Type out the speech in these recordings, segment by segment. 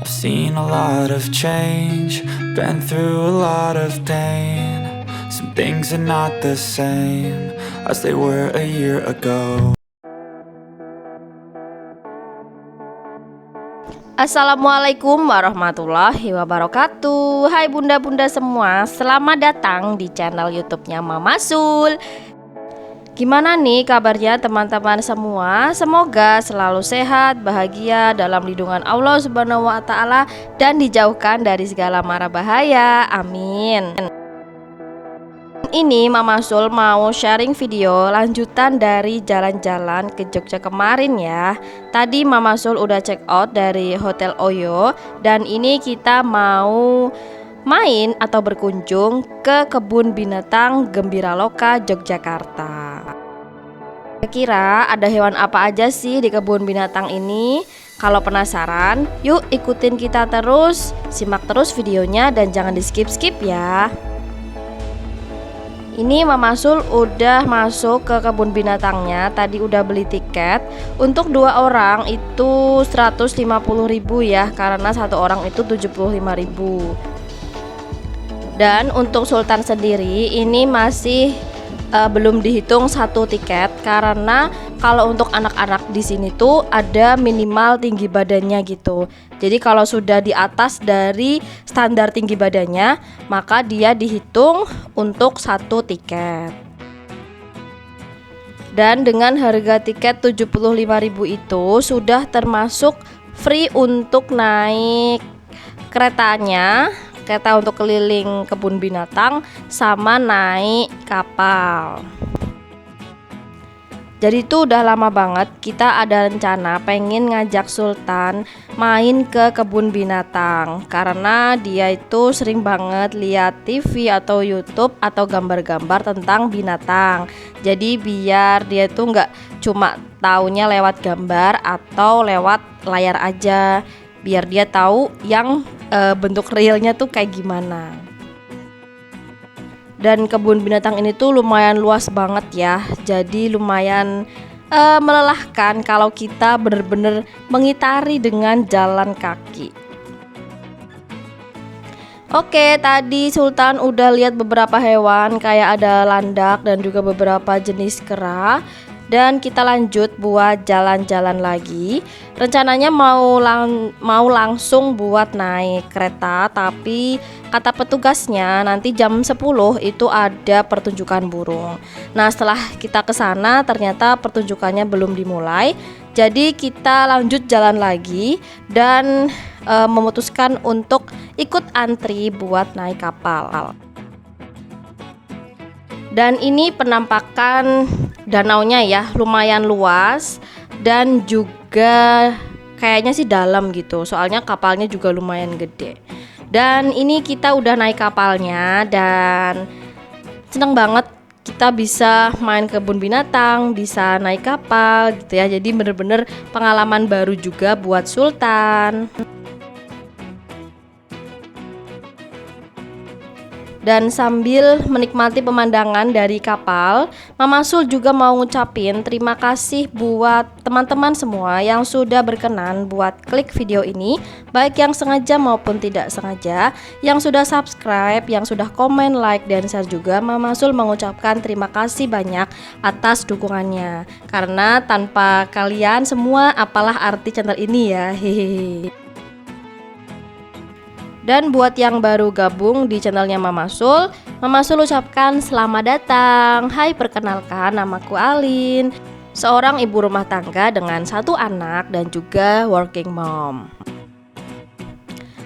I've seen a lot of change, been through a lot of pain. Some things are not the same as they were a year ago. Assalamualaikum warahmatullahi wabarakatuh. Hai bunda-bunda semua, selamat datang di channel YouTube-nya Mama Sul. Gimana nih kabarnya teman-teman semua? Semoga selalu sehat, bahagia dalam lindungan Allah Subhanahu wa taala dan dijauhkan dari segala mara bahaya. Amin. Ini Mama Sul mau sharing video lanjutan dari jalan-jalan ke Jogja kemarin ya. Tadi Mama Sul udah check out dari Hotel Oyo, dan ini kita mau main atau berkunjung ke kebun binatang Gembiraloka Yogyakarta. Kira-kira ada hewan apa aja sih di kebun binatang ini? Kalau penasaran, yuk ikutin kita terus, simak terus videonya dan jangan di skip-skip ya. Ini Mama Sul udah masuk ke kebun binatangnya. Tadi udah beli tiket. Untuk 2 orang itu 150.000 ya, karena satu orang itu 75.000. Dan untuk Sultan sendiri ini masih belum dihitung satu tiket, karena kalau untuk anak-anak di sini tuh ada minimal tinggi badannya gitu. Jadi kalau sudah di atas dari standar tinggi badannya, maka dia dihitung untuk satu tiket. Dan dengan harga tiket 75.000 itu sudah termasuk free untuk naik keretanya, kereta untuk keliling kebun binatang, sama naik kapal. Jadi itu udah lama banget kita ada rencana pengen ngajak Sultan main ke kebun binatang, karena dia itu sering banget lihat TV atau YouTube atau gambar-gambar tentang binatang. Jadi biar dia tuh nggak cuma taunya lewat gambar atau lewat layar aja, biar dia tahu yang bentuk realnya tuh kayak gimana. Dan kebun binatang ini tuh lumayan luas banget ya, jadi lumayan melelahkan kalau kita bener-bener mengitari dengan jalan kaki. Oke, tadi Sultan udah lihat beberapa hewan kayak ada landak dan juga beberapa jenis kera. Dan kita lanjut buat jalan-jalan lagi. Rencananya mau langsung buat naik kereta, tapi kata petugasnya nanti jam 10 itu ada pertunjukan burung. Nah, setelah kita ke sana ternyata pertunjukannya belum dimulai. Jadi kita lanjut jalan lagi dan memutuskan untuk ikut antri buat naik kapal. Dan ini penampakan danaunya ya, lumayan luas dan juga kayaknya sih dalam gitu, soalnya kapalnya juga lumayan gede. Dan ini kita udah naik kapalnya dan seneng banget kita bisa main kebun binatang, bisa naik kapal gitu ya. Jadi bener-bener pengalaman baru juga buat Sultan. Dan sambil menikmati pemandangan dari kapal, Mama Sul juga mau ngucapin terima kasih buat teman-teman semua yang sudah berkenan buat klik video ini, baik yang sengaja maupun tidak sengaja, yang sudah subscribe, yang sudah komen, like, dan share juga. Mama Sul mengucapkan terima kasih banyak atas dukungannya, karena tanpa kalian semua apalah arti channel ini ya, hehehe. Dan buat yang baru gabung di channelnya Mama Sul ucapkan selamat datang. Hai, perkenalkan namaku Alin, seorang ibu rumah tangga dengan 1 anak dan juga working mom.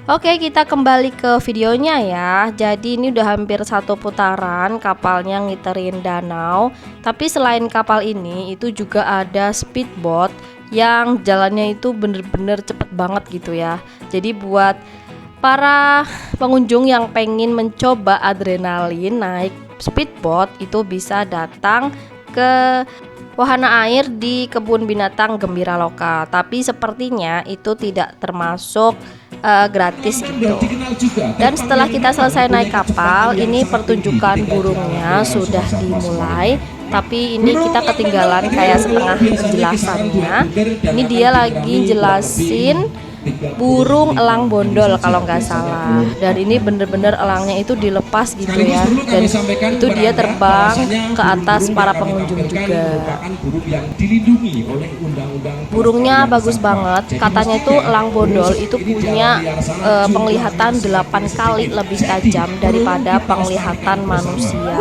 Oke, kita kembali ke videonya ya. Jadi ini udah hampir 1 putaran kapalnya ngiterin danau. Tapi selain kapal ini itu juga ada speedboat yang jalannya itu bener-bener cepet banget gitu ya. Jadi buat para pengunjung yang pengen mencoba adrenalin naik speedboat itu bisa datang ke wahana air di kebun binatang Gembiraloka. Tapi sepertinya itu tidak termasuk gratis gitu. Dan setelah kita selesai naik kapal, ini pertunjukan burungnya sudah dimulai. Tapi ini kita ketinggalan kayak setengah penjelasannya. Ini dia lagi jelasin burung elang bondol kalau nggak salah. Dan ini bener-bener elangnya itu dilepas gitu ya, dan itu dia terbang ke atas para pengunjung juga. Burungnya bagus banget, katanya itu elang bondol itu punya penglihatan 8 kali lebih tajam daripada penglihatan manusia.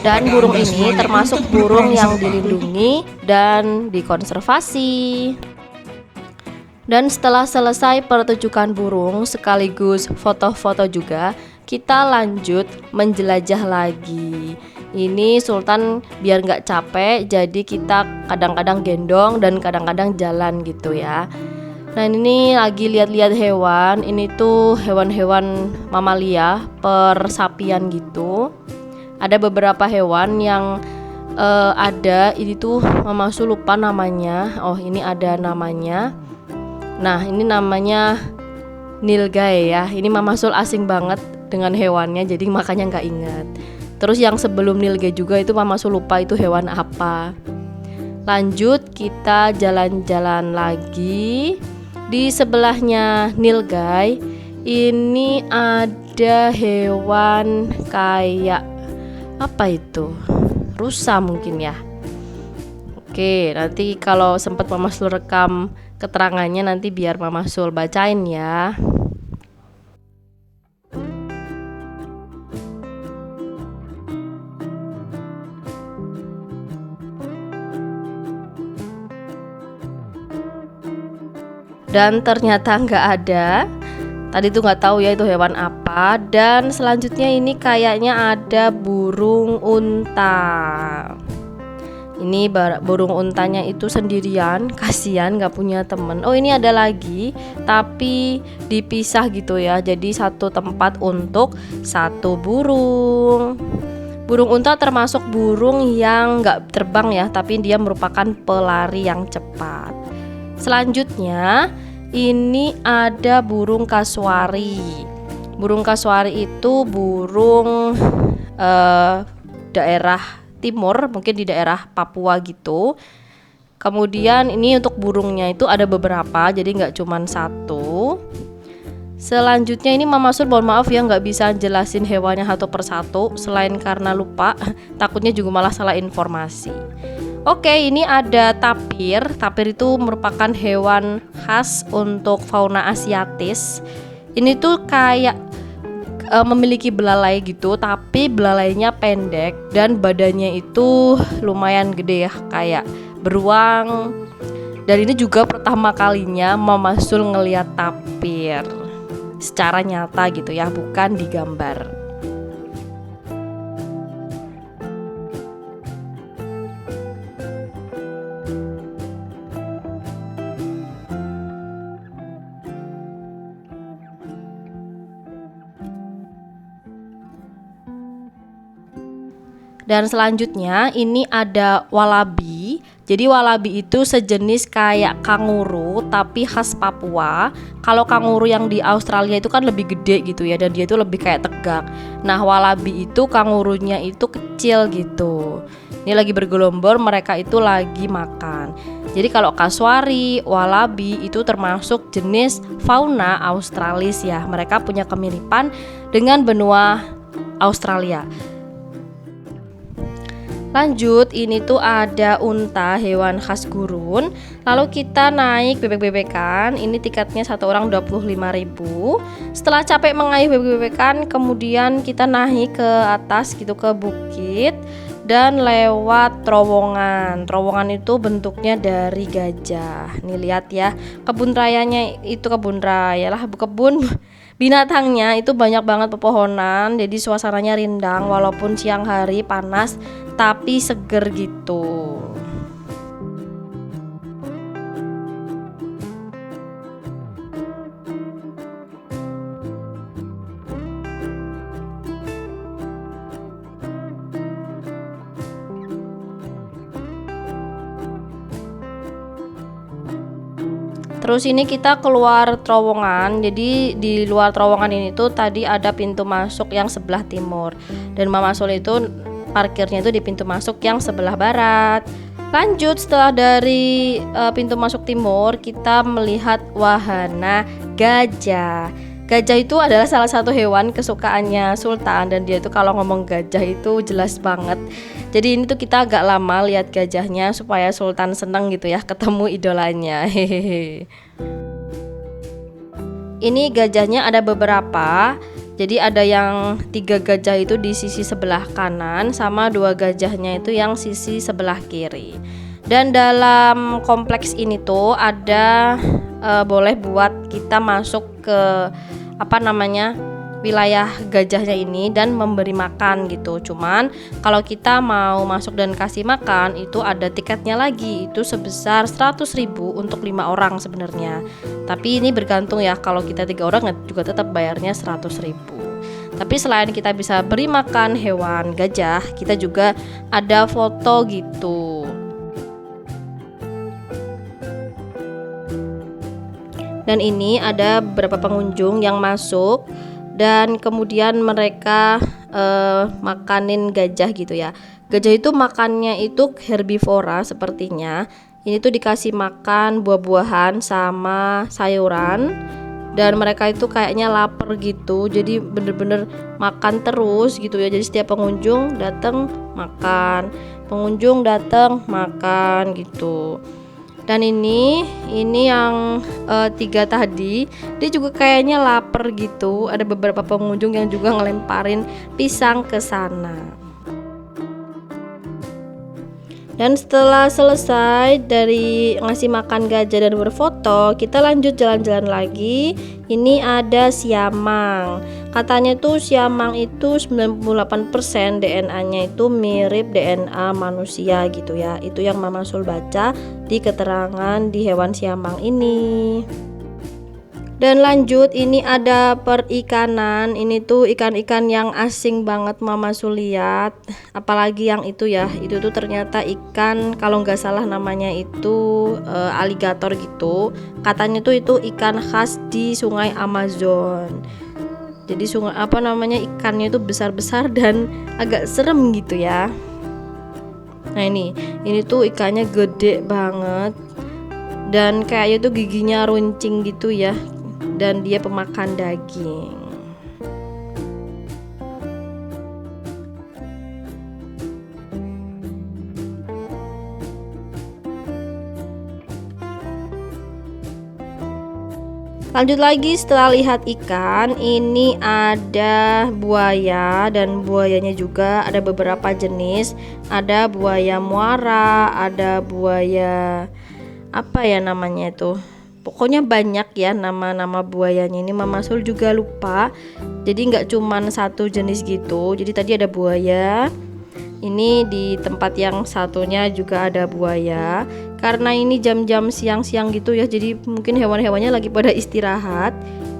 Dan burung ini termasuk burung yang dilindungi dan dikonservasi. Dan setelah selesai pertunjukan burung sekaligus foto-foto juga, kita lanjut menjelajah lagi. Ini Sultan biar nggak capek, jadi kita kadang-kadang gendong dan kadang-kadang jalan gitu ya. Nah ini lagi lihat-lihat hewan. Ini tuh hewan-hewan mamalia, persapian gitu. Ada beberapa hewan yang ada. Ini tuh Mama Sul lupa namanya. Oh ini ada namanya. Nah ini namanya nilgai ya. Ini Mama Sul asing banget dengan hewannya, jadi makanya nggak ingat. Terus yang sebelum nilgai juga itu Mama Sul lupa itu hewan apa. Lanjut kita jalan-jalan lagi. Di sebelahnya nilgai ini ada hewan kayak apa itu? Rusa mungkin ya. Oke, nanti kalau sempat Mama Sul rekam keterangannya nanti biar Mama Sul bacain ya. Dan ternyata nggak ada. Tadi tuh nggak tahu ya itu hewan apa. Dan selanjutnya ini kayaknya ada burung unta. Ini burung untanya itu sendirian, kasihan nggak punya temen. Oh ini ada lagi, tapi dipisah gitu ya. Jadi satu tempat untuk satu burung. Burung unta termasuk burung yang nggak terbang ya, tapi dia merupakan pelari yang cepat. Selanjutnya ini ada burung kasuari. Burung kasuari itu burung daerah timur, mungkin di daerah Papua gitu. Kemudian ini untuk burungnya itu ada beberapa, jadi nggak cuma satu. Selanjutnya ini Mama Sul mohon maaf ya nggak bisa jelasin hewannya satu persatu, selain karena lupa, takutnya juga malah salah informasi. Oke, ini ada tapir. Tapir itu merupakan hewan khas untuk fauna asiatis. Ini tuh kayak memiliki belalai gitu, tapi belalainya pendek dan badannya itu lumayan gede ya, kayak beruang. Dan ini juga pertama kalinya Mama Sul ngeliat tapir secara nyata gitu ya, bukan di gambar. Dan selanjutnya ini ada walabi. Jadi walabi itu sejenis kayak kanguru tapi khas Papua. Kalau kanguru yang di Australia itu kan lebih gede gitu ya, dan dia itu lebih kayak tegak. Nah walabi itu kangurunya itu kecil gitu. Ini lagi bergelombor, mereka itu lagi makan. Jadi kalau kasuari, walabi itu termasuk jenis fauna australis ya. Mereka punya kemiripan dengan benua Australia. Lanjut, ini tuh ada unta, hewan khas gurun. Lalu kita naik bebek-bebekan. Ini tiketnya satu orang 25.000. Setelah capek mengayuh bebek-bebekan, kemudian kita naik ke atas gitu, ke bukit dan lewat terowongan. Terowongan itu bentuknya dari gajah. Nih lihat ya, kebun rayanya itu kebun raya lah, kebun binatangnya itu banyak banget pepohonan. Jadi suasananya rindang walaupun siang hari panas tapi seger gitu. Terus ini kita keluar terowongan. Jadi di luar terowongan ini tuh tadi ada pintu masuk yang sebelah timur, dan Mama Sul itu parkirnya itu di pintu masuk yang sebelah barat. Lanjut, setelah dari pintu masuk timur, kita melihat wahana gajah. Gajah itu adalah salah satu hewan kesukaannya Sultan, dan dia itu kalau ngomong gajah itu jelas banget. Jadi ini tuh kita agak lama lihat gajahnya supaya Sultan seneng gitu ya ketemu idolanya. Hehehe. Ini gajahnya ada beberapa. Jadi ada yang 3 gajah itu di sisi sebelah kanan, sama 2 gajahnya itu yang sisi sebelah kiri. Dan dalam kompleks ini tuh ada boleh buat kita masuk ke wilayah gajahnya ini dan memberi makan gitu. Cuman kalau kita mau masuk dan kasih makan itu ada tiketnya lagi, itu sebesar 100.000 untuk 5 orang sebenarnya. Tapi ini bergantung ya, kalau kita 3 orang juga tetap bayarnya 100.000. Tapi selain kita bisa beri makan hewan gajah, kita juga ada foto gitu. Dan ini ada beberapa pengunjung yang masuk dan kemudian mereka makanin gajah gitu ya. Gajah itu makannya itu herbivora sepertinya. Ini tuh dikasih makan buah-buahan sama sayuran, dan mereka itu kayaknya lapar gitu. Jadi bener-bener makan terus gitu ya. Jadi setiap pengunjung datang makan, pengunjung datang makan gitu. Dan ini yang 3 tadi, dia juga kayaknya lapar gitu. Ada beberapa pengunjung yang juga ngelemparin pisang ke sana. Dan setelah selesai dari ngasih makan gajah dan berfoto, kita lanjut jalan-jalan lagi. Ini ada siamang. Katanya tuh siamang itu 98% DNA-nya itu mirip DNA manusia gitu ya. Itu yang Mama Sul baca di keterangan di hewan siamang ini. Dan lanjut, ini ada perikanan. Ini tuh ikan-ikan yang asing banget Mama Sul lihat. Apalagi yang itu ya, itu tuh ternyata ikan, kalau nggak salah namanya itu aligator gitu. Katanya tuh itu ikan khas di Sungai Amazon. Jadi ikannya itu besar-besar dan agak serem gitu ya. Nah ini tuh ikannya gede banget dan kayaknya tuh giginya runcing gitu ya. Dan dia pemakan daging. Lanjut lagi, setelah lihat ikan, ini ada buaya, dan buayanya juga ada beberapa jenis. Ada buaya muara, ada buaya apa ya namanya itu. Pokoknya banyak ya nama-nama buayanya ini. Mama Sul juga lupa. Jadi nggak cuman satu jenis gitu. Jadi tadi ada buaya. Ini di tempat yang satunya juga ada buaya. Karena ini jam-jam siang-siang gitu ya. Jadi mungkin hewan-hewannya lagi pada istirahat.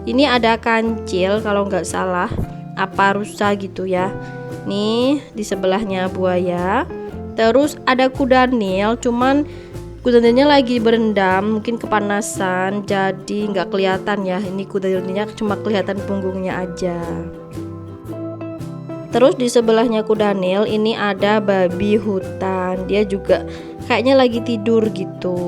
Ini ada kancil kalau nggak salah. Apa rusa gitu ya. Nih di sebelahnya buaya. Terus ada kuda nil. Cuman kuda nilnya lagi berendam, mungkin kepanasan, jadi nggak kelihatan ya. Ini kuda nilnya cuma kelihatan punggungnya aja. Terus di sebelahnya kuda nil ini ada babi hutan. Dia juga kayaknya lagi tidur gitu.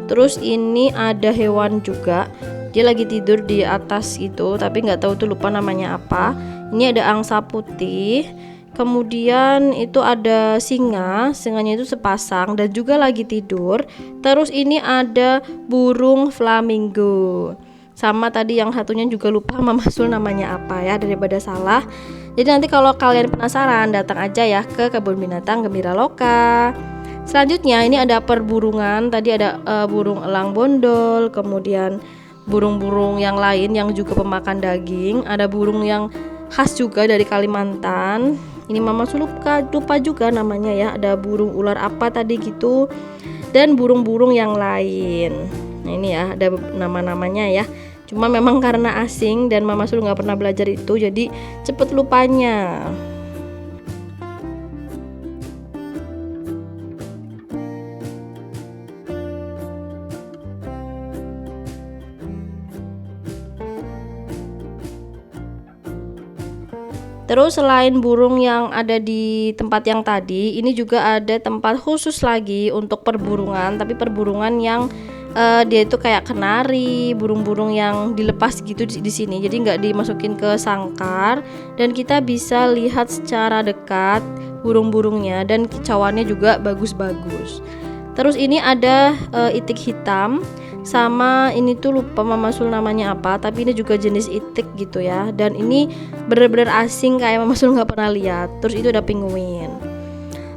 Terus ini ada hewan juga. Dia lagi tidur di atas gitu, tapi nggak tahu tuh, lupa namanya apa. Ini ada angsa putih. Kemudian itu ada singanya itu sepasang dan juga lagi tidur. Terus ini ada burung flamingo. Sama tadi yang satunya juga lupa Mama Sul namanya apa ya, daripada salah. Jadi nanti kalau kalian penasaran, datang aja ya ke Kebun Binatang Gembira Loka. Selanjutnya ini ada perburungan. Tadi ada burung elang bondol, kemudian burung-burung yang lain yang juga pemakan daging. Ada burung yang khas juga dari Kalimantan. Ini Mama Sul lupa juga namanya ya. Ada burung ular apa tadi gitu, dan burung-burung yang lain. Nah ini ya ada nama-namanya ya. Cuma memang karena asing dan Mama Sul nggak pernah belajar itu, jadi cepet lupanya. Terus selain burung yang ada di tempat yang tadi, ini juga ada tempat khusus lagi untuk perburungan, tapi perburungan yang dia itu kayak kenari, burung-burung yang dilepas gitu di sini. Jadi nggak dimasukin ke sangkar dan kita bisa lihat secara dekat burung-burungnya dan kicauannya juga bagus-bagus. Terus ini ada itik hitam. Sama ini tuh lupa Mama Sul namanya apa, tapi ini juga jenis itik gitu ya. Dan ini bener-bener asing, kayak Mama Sul nggak pernah lihat. Terus itu ada penguin.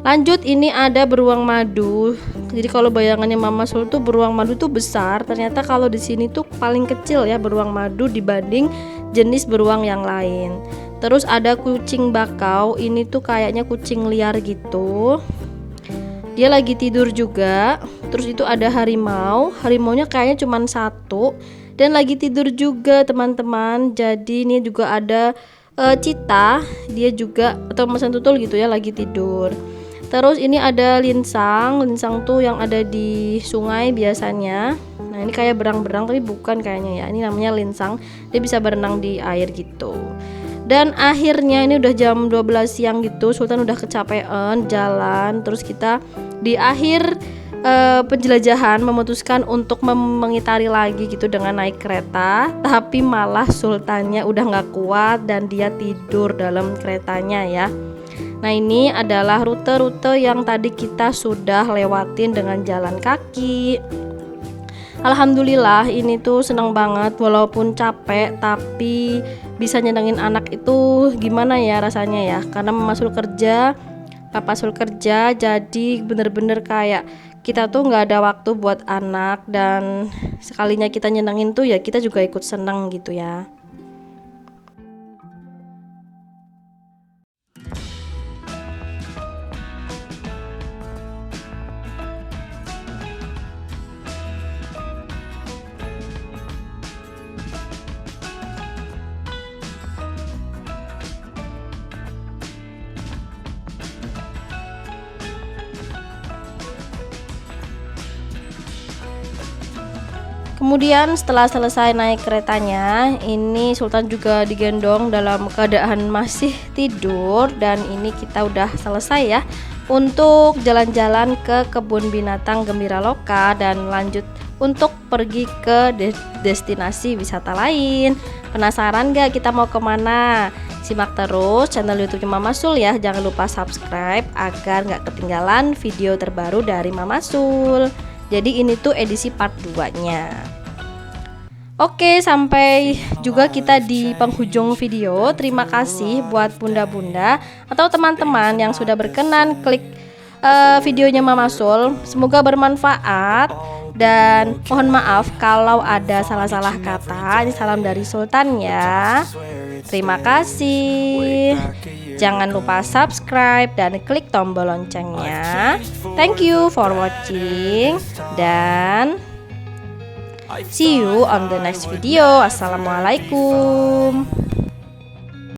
Lanjut, ini ada beruang madu. Jadi kalau bayangannya Mama Sul tuh beruang madu tuh besar, ternyata kalau di sini tuh paling kecil ya beruang madu dibanding jenis beruang yang lain. Terus ada kucing bakau. Ini tuh kayaknya kucing liar gitu. Dia lagi tidur juga. Terus itu ada harimau. Harimaunya kayaknya cuma satu dan lagi tidur juga teman-teman. Jadi ini juga ada cita. Dia juga atau macan tutul gitu ya, lagi tidur. Terus ini ada linsang. Linsang tuh yang ada di sungai biasanya. Nah ini kayak berang-berang tapi bukan kayaknya ya. Ini namanya linsang. Dia bisa berenang di air gitu. Dan akhirnya ini udah jam 12 siang gitu. Sultan udah kecapean jalan. Terus kita di akhir penjelajahan memutuskan untuk mengitari lagi gitu dengan naik kereta. Tapi malah Sultannya udah gak kuat dan dia tidur dalam keretanya ya. Nah ini adalah rute-rute yang tadi kita sudah lewatin dengan jalan kaki. Alhamdulillah ini tuh seneng banget, walaupun capek tapi bisa nyenengin anak itu gimana ya rasanya ya. Karena Mama Sul kerja, Papa Sul kerja, jadi bener-bener kayak kita tuh nggak ada waktu buat anak. Dan sekalinya kita nyenengin tuh ya kita juga ikut seneng gitu ya. Kemudian setelah selesai naik keretanya, ini Sultan juga digendong dalam keadaan masih tidur. Dan ini kita udah selesai ya untuk jalan-jalan ke kebun binatang Gembira Loka dan lanjut untuk pergi ke destinasi wisata lain. Penasaran gak kita mau kemana? Simak terus channel YouTube Mama Sul ya. Jangan lupa subscribe agar gak ketinggalan video terbaru dari Mama Sul. Jadi ini tuh edisi part 2-nya. Oke, sampai juga kita di penghujung video. Terima kasih buat bunda-bunda atau teman-teman yang sudah berkenan klik videonya Mama Sul. Semoga bermanfaat dan mohon maaf kalau ada salah-salah kata. Ini salam dari Sultan ya. Terima kasih. Jangan lupa subscribe dan klik tombol loncengnya. Thank you for watching dan see you on the next video. Assalamualaikum.